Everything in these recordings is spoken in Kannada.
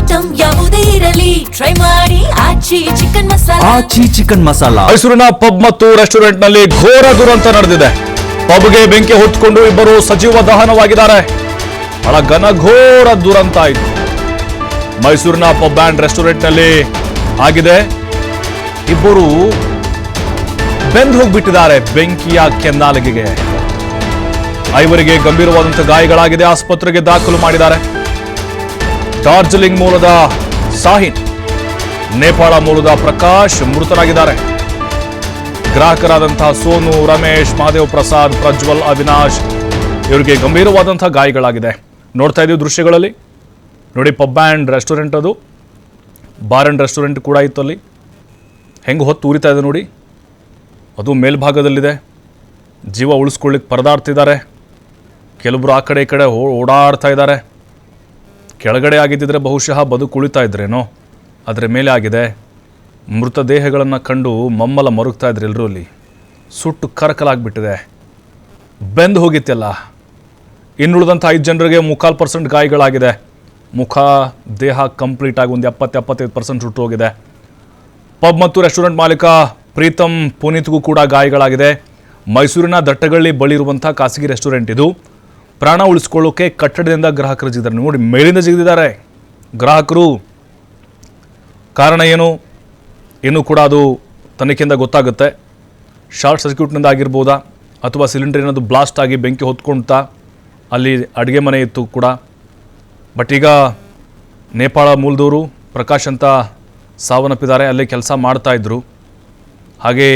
ಐಟಂ ಯಾವುದೇ ಇರಲಿ ಟ್ರೈ ಮಾಡಿ ಆಚಿ ಚಿಕನ್ ಮಸಾಲಾ. ಆಚಿ ಚಿಕನ್ ಮಸಾಲಾ. ಮೈಸೂರಿನ ಪಬ್ ಮತ್ತು ರೆಸ್ಟೋರೆಂಟ್ ನಲ್ಲಿ ಘೋರ ದುರಂತ ನಡೆದಿದೆ. ಪಬ್ಗೆ ಬೆಂಕಿ ಹೊತ್ತುಕೊಂಡು ಇಬ್ಬರು ಸಜೀವ ದಹನವಾಗಿದ್ದಾರೆ. ಬಹಳ ಘನಘೋರ ದುರಂತ ಆಯಿತು. ಮೈಸೂರಿನ ಪಬ್ ಅಂಡ್ ರೆಸ್ಟೋರೆಂಟ್ ನಲ್ಲಿ ಆಗಿದೆ. ಇಬ್ಬರು ಬೆಂದು ಹೋಗ್ಬಿಟ್ಟಿದ್ದಾರೆ ಬೆಂಕಿಯ ಕೆನ್ನಾಲಿಗೆಗೆ. ಐವರಿಗೆ ಗಂಭೀರವಾದಂತಹ ಗಾಯಗಳಾಗಿದೆ. ಆಸ್ಪತ್ರೆಗೆ ದಾಖಲು ಮಾಡಿದ್ದಾರೆ. ಡಾರ್ಜಿಲಿಂಗ್ ಮೂಲದ ಸಾಹಿನ್, ನೇಪಾಳ ಮೂಲದ ಪ್ರಕಾಶ್ ಮೃತರಾಗಿದ್ದಾರೆ. ಗ್ರಾಹಕರಾದಂತಹ ಸೋನು, ರಮೇಶ್, ಮಹಾದೇವ್ ಪ್ರಸಾದ್, ಪ್ರಜ್ವಲ್, ಅವಿನಾಶ್ ಇವರಿಗೆ ಗಂಭೀರವಾದಂತಹ ಗಾಯಗಳಾಗಿದೆ. ನೋಡ್ತಾ ಇದ್ದೀವಿ ದೃಶ್ಯಗಳಲ್ಲಿ. ನೋಡಿ, ಪಬ್ ಆ್ಯಂಡ್ ರೆಸ್ಟೋರೆಂಟ್, ಅದು ಬಾರ್ ಆ್ಯಂಡ್ ರೆಸ್ಟೋರೆಂಟ್ ಕೂಡ ಇತ್ತು. ಅಲ್ಲಿ ಹೆಂಗೆ ಹೊತ್ತು ಉರಿತಾ ಇದೆ ನೋಡಿ. ಅದು ಮೇಲ್ಭಾಗದಲ್ಲಿದೆ. ಜೀವ ಉಳಿಸ್ಕೊಳ್ಳಿಕ್ಕೆ ಪರದಾಡ್ತಿದ್ದಾರೆ. ಕೆಲವರು ಆ ಕಡೆ ಈ ಕಡೆ ಓಡಾಡ್ತಾ ಇದ್ದಾರೆ. ಕೆಳಗಡೆ ಆಗಿದ್ದಿದ್ರೆ ಬಹುಶಃ ಬದುಕುಳಿತಾ ಇದ್ರೇನೋ, ಅದರ ಮೇಲೆ ಆಗಿದೆ. ಮೃತದೇಹಗಳನ್ನು ಕಂಡು ಮಮ್ಮಲ ಮರುಗ್ತಾ ಇದ್ರು ಎಲ್ಲರೂ. ಅಲ್ಲಿ ಸುಟ್ಟು ಕರಕಲಾಗ್ಬಿಟ್ಟಿದೆ, ಬೆಂದು ಹೋಗಿತ್ತೆಲ್ಲ. ಇನ್ನುಳಿದಂಥ 5 ಜನರಿಗೆ 3.25% ಗಾಯಗಳಾಗಿದೆ. ಮುಖ, ದೇಹ ಕಂಪ್ಲೀಟ್ ಆಗಿ ಒಂದು 70-75% ಸುಟ್ಟು ಹೋಗಿದೆ. ಪಬ್ ಮತ್ತು ರೆಸ್ಟೋರೆಂಟ್ ಮಾಲೀಕ ಪ್ರೀತಮ್ ಪುನೀತ್ಗೂ ಕೂಡ ಗಾಯಗಳಾಗಿದೆ. ಮೈಸೂರಿನ ದಟ್ಟಗಳ್ಳಿ ಬಳಿ ಇರುವಂಥ ಖಾಸಗಿ ರೆಸ್ಟೋರೆಂಟ್ ಇದು. ಪ್ರಾಣ ಉಳಿಸ್ಕೊಳ್ಳೋಕೆ ಕಟ್ಟಡದಿಂದ ಗ್ರಾಹಕರು ಜಿಗಿದ್ದಾರೆ. ನೋಡಿ, ಮೇಲಿಂದ ಜಿಗಿದಿದ್ದಾರೆ ಗ್ರಾಹಕರು. ಕಾರಣ ಏನು ಇನ್ನೂ ಕೂಡ ಅದು ತನಿಖೆಯಿಂದ ಗೊತ್ತಾಗುತ್ತೆ. ಶಾರ್ಟ್ ಸರ್ಕ್ಯೂಟ್ನಿಂದ ಆಗಿರ್ಬೋದಾ, ಅಥವಾ ಸಿಲಿಂಡರ್ ಏನಾದರೂ ಬ್ಲಾಸ್ಟ್ ಆಗಿ ಬೆಂಕಿ ಹೊತ್ಕೊಳ್ತಾ. ಅಲ್ಲಿ ಅಡುಗೆ ಮನೆ ಇತ್ತು ಕೂಡ. ಬಟ್ ಈಗ ನೇಪಾಳ ಮೂಲದವರು ಪ್ರಕಾಶ್ ಅಂತ ಸಾವನ್ನಪ್ಪಿದ್ದಾರೆ. ಅಲ್ಲೇ ಕೆಲಸ ಮಾಡ್ತಾಯಿದ್ರು. ಹಾಗೆ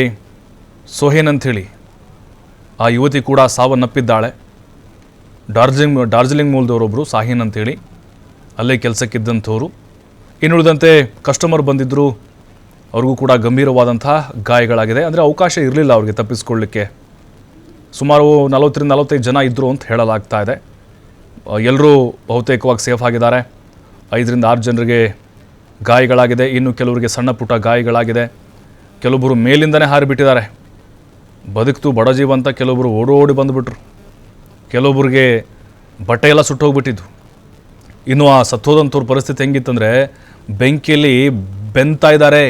ಸೋಹೇನ್ ಅಂಥೇಳಿ ಆ ಯುವತಿ ಕೂಡ ಸಾವನ್ನಪ್ಪಿದ್ದಾಳೆ. ಡಾರ್ಜಿಲಿಂಗ್ ಮೂಲದವರೊಬ್ಬರು ಸಾಹಿನ್ ಅಂಥೇಳಿ ಅಲ್ಲೇ ಕೆಲಸಕ್ಕಿದ್ದಂಥವ್ರು. ಇನ್ನುಳಿದಂತೆ ಕಸ್ಟಮರ್ ಬಂದಿದ್ದರು, ಅವ್ರಿಗೂ ಕೂಡ ಗಂಭೀರವಾದಂಥ ಗಾಯಗಳಾಗಿದೆ. ಅಂದರೆ ಅವಕಾಶ ಇರಲಿಲ್ಲ ಅವ್ರಿಗೆ ತಪ್ಪಿಸ್ಕೊಳ್ಳಿಕ್ಕೆ. ಸುಮಾರು 40-45 ಜನ ಇದ್ದರು ಅಂತ ಹೇಳಲಾಗ್ತಾ ಇದೆ. ಎಲ್ಲರೂ ಬಹುತೇಕವಾಗಿ ಸೇಫ್ ಆಗಿದ್ದಾರೆ. 5-6 ಜನರಿಗೆ ಗಾಯಗಳಾಗಿದೆ. ಇನ್ನು ಕೆಲವರಿಗೆ ಸಣ್ಣ ಪುಟ್ಟ ಗಾಯಗಳಾಗಿದೆ. ಕೆಲವೊಬ್ಬರು ಮೇಲಿಂದನೇ ಹಾರಿಬಿಟ್ಟಿದ್ದಾರೆ. ಬದುಕ್ತು ಬಡಜೀವ ಅಂತ ಕೆಲವೊಬ್ಬರು ಓಡೋಡಿ ಬಂದುಬಿಟ್ರು. ಕೆಲವೊಬ್ಬರಿಗೆ ಬಟ್ಟೆ ಎಲ್ಲ ಸುಟ್ಟೋಗ್ಬಿಟ್ಟಿದ್ದು. ಇನ್ನು ಆ ಸತ್ತೋದಂಥವ್ರ ಪರಿಸ್ಥಿತಿ ಹೆಂಗಿತ್ತಂದರೆ, ಬೆಂಕಿಯಲ್ಲಿ ಬೆಂತಾ ಇದ್ದಾರೆ,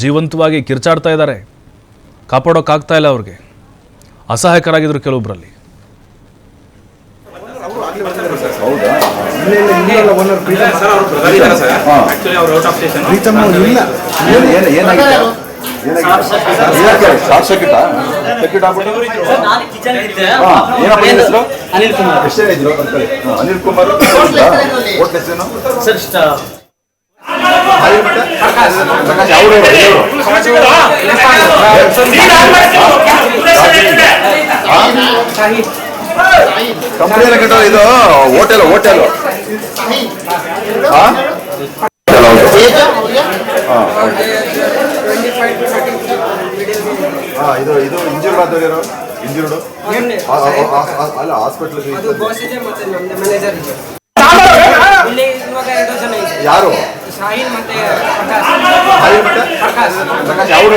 ಜೀವಂತವಾಗಿ ಕಿರ್ಚಾಡ್ತಾ ಇದ್ದಾರೆ. ಕಾಪಾಡೋಕ್ಕಾಗ್ತಾ ಇಲ್ಲ ಅವ್ರಿಗೆ. ಅಸಹಾಯಕರಾಗಿದ್ದರು ಕೆಲವೊಬ್ಬರಲ್ಲಿ. ಅನಿಲ್ ಕುಮಾರ್ ಕಂಪನಿ ಇದು ಹೋಟೆಲ್ ಇದು ಇಂಜೂರ್ಡ್ ಆದವರು ಇಂಜೂರ್ಡ್ ಅಲ್ಲ ಹಾಸ್ಪಿಟಲ್ ಯಾರು ಅವರು